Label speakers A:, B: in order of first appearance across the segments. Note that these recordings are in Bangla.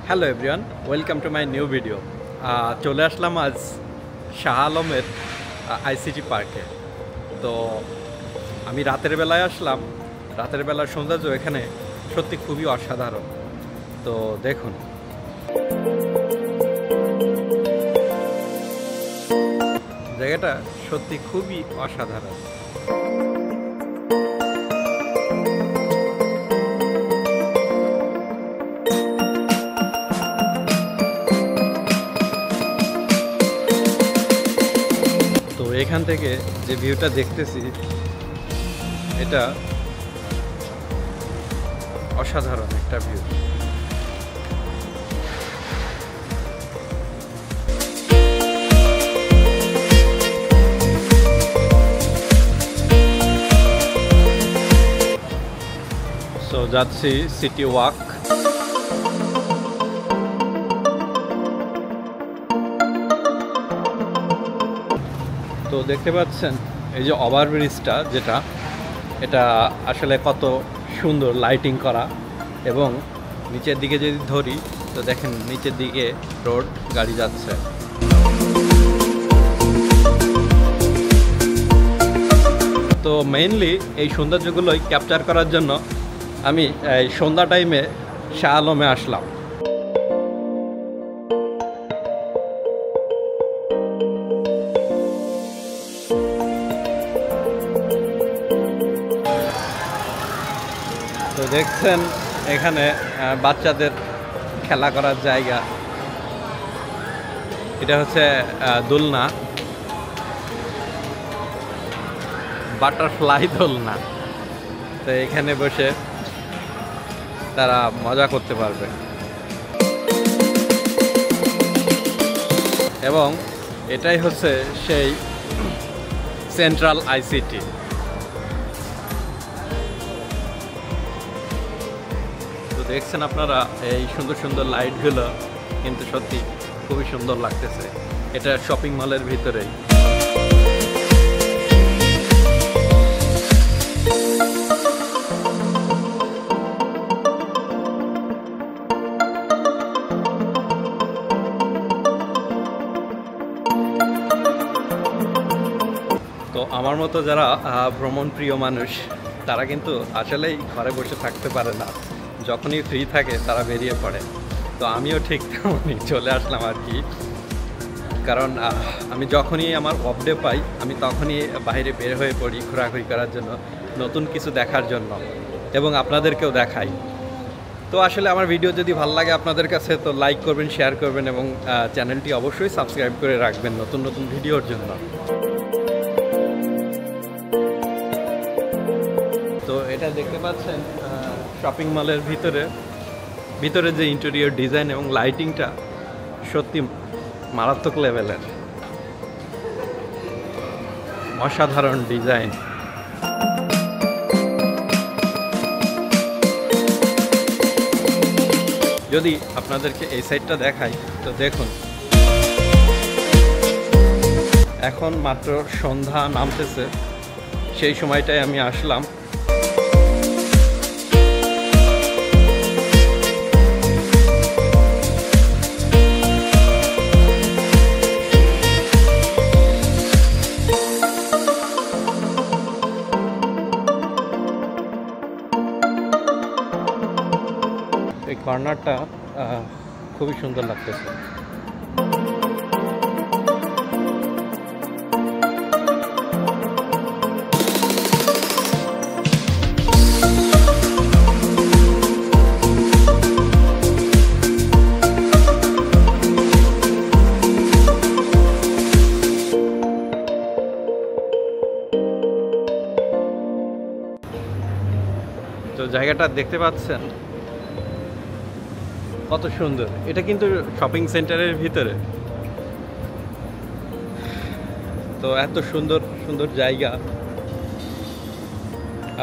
A: Hello everyone, welcome to my new video. চলে আসলাম আজ শাহ আলমের আইসিটি পার্কে। তো আমি রাতের বেলায় আসলাম। রাতের বেলার সৌন্দর্য এখানে সত্যি খুবই অসাধারণ। তো দেখুন, জায়গাটা সত্যি খুবই অসাধারণ। তো এখান থেকে যে ভিউটা দেখতেছি এটা অসাধারণ একটা ভিউ। সো যাচ্ছি সিটি ওয়াক। তো দেখতে পাচ্ছেন এই যে ওভারব্রিজটা, এটা আসলে কত সুন্দর লাইটিং করা, এবং নিচের দিকে যদি ধরি তো দেখেন নিচের দিকে রোড, গাড়ি যাচ্ছে। তো মেইনলি এই সৌন্দর্যগুলোই ক্যাপচার করার জন্য আমি এই সন্ধ্যা টাইমে শাহ আলমে আসলাম। তো দেখছেন এখানে বাচ্চাদের খেলা করার জায়গা। এটা হচ্ছে দোলনা, বাটারফ্লাই দোলনা। তো এখানে বসে তারা মজা করতে পারবে, এবং এটাই হচ্ছে সেই সেন্ট্রাল আইসিটি। তো দেখছেন আপনারা এই সুন্দর সুন্দর লাইটগুলো কিন্তু সত্যি খুবই সুন্দর লাগতেছে। এটা শপিং মলের ভিতরেই। তো আমার মতো যারা ভ্রমণ প্রিয় মানুষ, তারা কিন্তু আসলেই ঘরে বসে থাকতে পারে না। যখনই ফ্রি থাকে তারা বেরিয়ে পড়ে। তো আমিও ঠিক তেমনই চলে আসলাম আর কি। কারণ আমি যখনই আমার অফ ডে পাই, আমি তখনই বাইরে বের হয়ে পড়ি ঘোরাঘুরি করার জন্য, নতুন কিছু দেখার জন্য, এবং আপনাদেরকেও দেখাই। তো আসলে আমার ভিডিও যদি ভালো লাগে আপনাদের কাছে, তো লাইক করবেন, শেয়ার করবেন, এবং চ্যানেলটি অবশ্যই সাবস্ক্রাইব করে রাখবেন নতুন নতুন ভিডিওর জন্য। তো এটা দেখতে পাচ্ছেন শপিং মলের ভিতরে যে ইন্টেরিয়র ডিজাইন এবং লাইটিংটা সত্যি মারাত্মক লেভেলের, অসাধারণ ডিজাইন। যদি আপনাদেরকে এই সাইডটা দেখাই তো দেখুন, এখন মাত্র সন্ধ্যা নামতেছে, সেই সময়টায় আমি আসলাম। এই কর্নারটা খুবই সুন্দর লাগতেছে। তো জায়গাটা দেখতে পাচ্ছেন কত সুন্দর। এটা কিন্তু শপিং সেন্টারের ভিতরে। তো এত সুন্দর সুন্দর জায়গা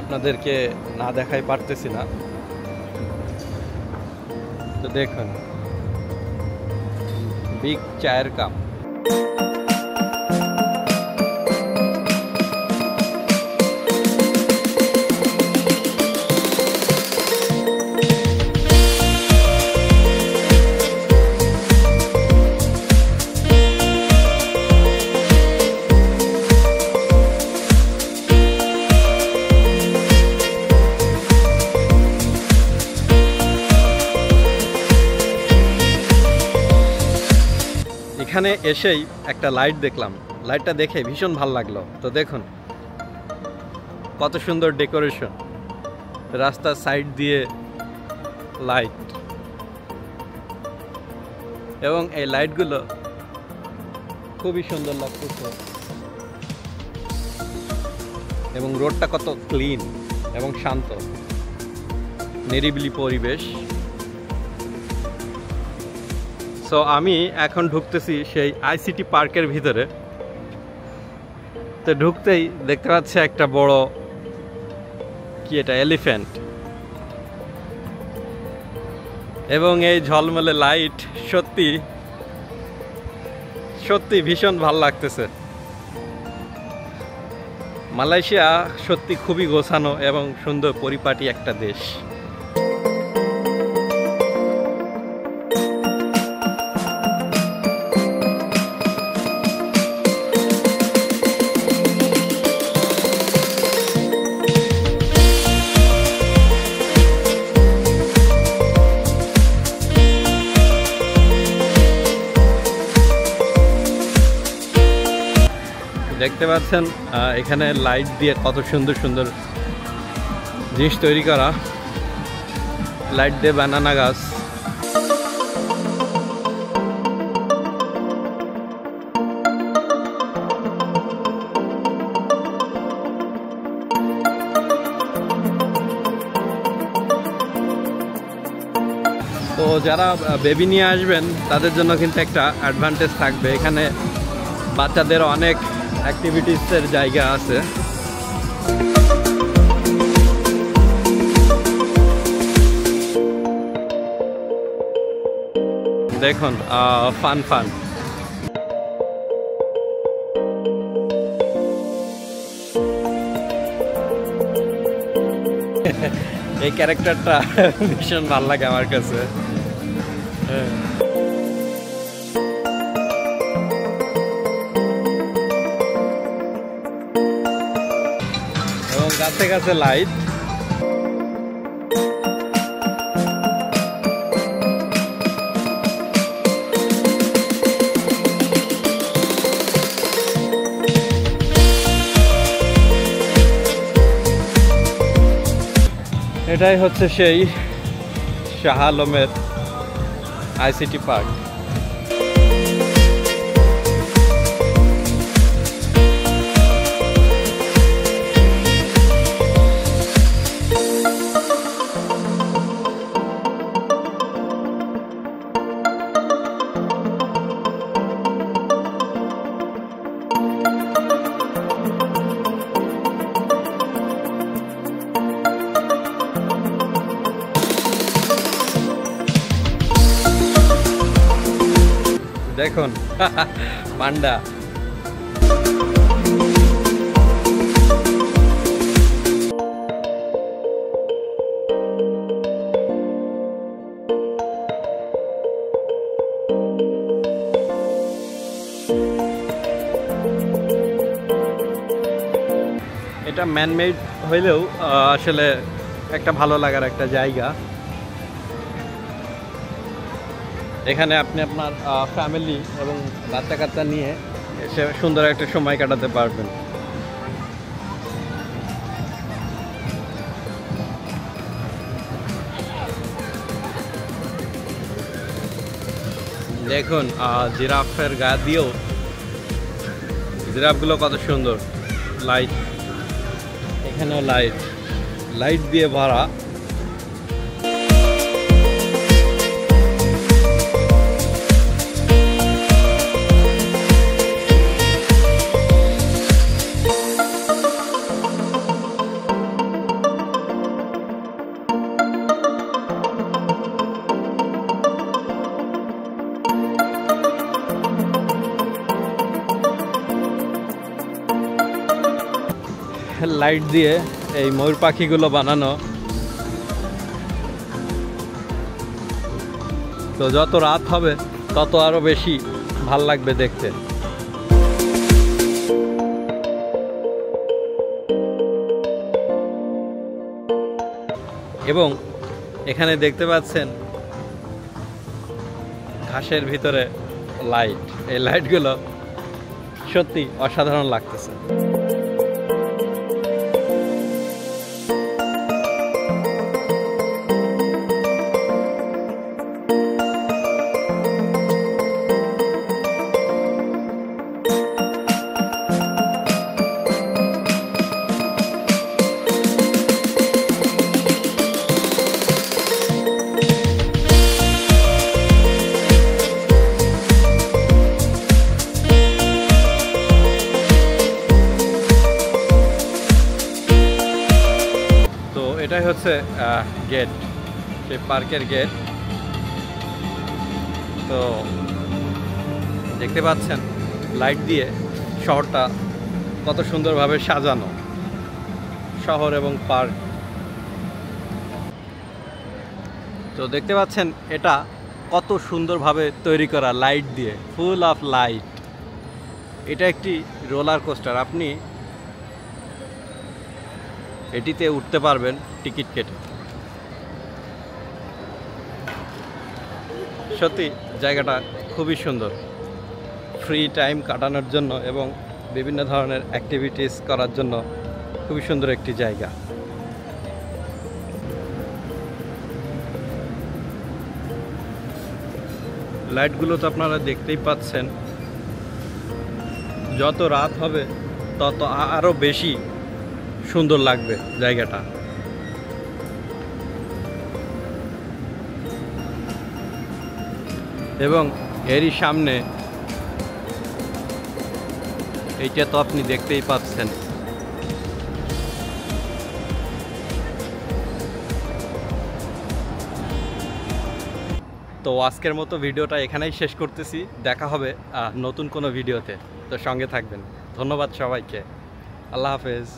A: আপনাদেরকে না দেখাই পারতেছি না। তো দেখুন, বিগ চায়ের কাপ। এখানে এসেই একটা লাইট দেখলাম, লাইটটা দেখে ভীষণ ভালো লাগলো। তো দেখুন কত সুন্দর ডেকোরেশন, রাস্তার সাইড দিয়ে লাইট, এবং এই লাইটগুলো খুবই সুন্দর লাগতেছে, এবং রোডটা কত ক্লিন এবং শান্ত, নিরিবিলি পরিবেশ। সো আমি এখন ঢুকতেছি সেই আইসিটি পার্কের ভিতরে। তো ঢুকতেই দেখতে পাচ্ছি একটা বড় কি এটা এলিফ্যান্ট, এবং এই ঝলমলে লাইট সত্যি সত্যি ভীষণ ভালো লাগতেছে। মালয়েশিয়া সত্যি খুবই গোছানো এবং সুন্দর পরিপাটি একটা দেশ। দেখতে পাচ্ছেন এখানে লাইট দিয়ে কত সুন্দর সুন্দর জিনিস তৈরি করা, লাইট দিয়ে বানানা গাছ। তো যারা বেবি নিয়ে আসবেন তাদের জন্য কিন্তু একটা অ্যাডভান্টেজ থাকবে, এখানে বাচ্চাদের অনেক অ্যাক্টিভিটিসের জায়গা আছে। দেখুন ফান ফান এই ক্যারেক্টারটা ভীষণ ভালো লাগে আমার কাছে। এবং কাছে কাছে লাইট, এটাই হচ্ছে সেই শাহ আলমের আইসিটি পার্ক। দেখুন পান্ডা, এটা ম্যানমেড হইলেও আসলে একটা ভালো লাগার একটা জায়গা। এখানে আপনি আপনার ফ্যামিলি এবং বাচ্চা কাচ্চা নিয়ে এসে সুন্দর একটা সময় কাটাতে পারবেন। দেখুন জিরাফের গা দিয়েও, জিরাফগুলো কত সুন্দর, লাইট, এখানেও লাইট, লাইট দিয়ে ভরা। লাইট দিয়ে এই ময়ূর পাখিগুলো বানানো। তো যত রাত হবে তত আরো বেশি ভাল লাগবে দেখতে। এবং এখানে দেখতে পাচ্ছেন ঘাসের ভিতরে লাইট, এই লাইটগুলো সত্যি অসাধারণ লাগতেছে। এটাই হচ্ছে গেট, সেই পার্কের গেট। তো দেখতে পাচ্ছেন লাইট দিয়ে শহরটা কত সুন্দরভাবে সাজানো, শহর এবং পার্ক। তো দেখতে পাচ্ছেন এটা কত সুন্দরভাবে তৈরি করা লাইট দিয়ে, ফুল অফ লাইট। এটা একটি রোলার কোস্টার, আপনি এটিতে উঠতে পারবেন টিকিট কেটে। সত্যি জায়গাটা খুবই সুন্দর, ফ্রি টাইম কাটানোর জন্য এবং বিভিন্ন ধরনের অ্যাক্টিভিটিস করার জন্য খুবই সুন্দর একটি জায়গা। লাইটগুলো তো আপনারা দেখতেই পাচ্ছেন, যত রাত হবে তত আরও বেশি সুন্দর লাগবে জায়গাটা। এবং এরই সামনে এইটা তো আপনি দেখতেই পাচ্ছেন। তো আজকের মতো ভিডিওটা এখানেই শেষ করতেছি, দেখা হবে নতুন কোনো ভিডিওতে। তো সঙ্গে থাকবেন। ধন্যবাদ সবাইকে, আল্লাহ হাফেজ।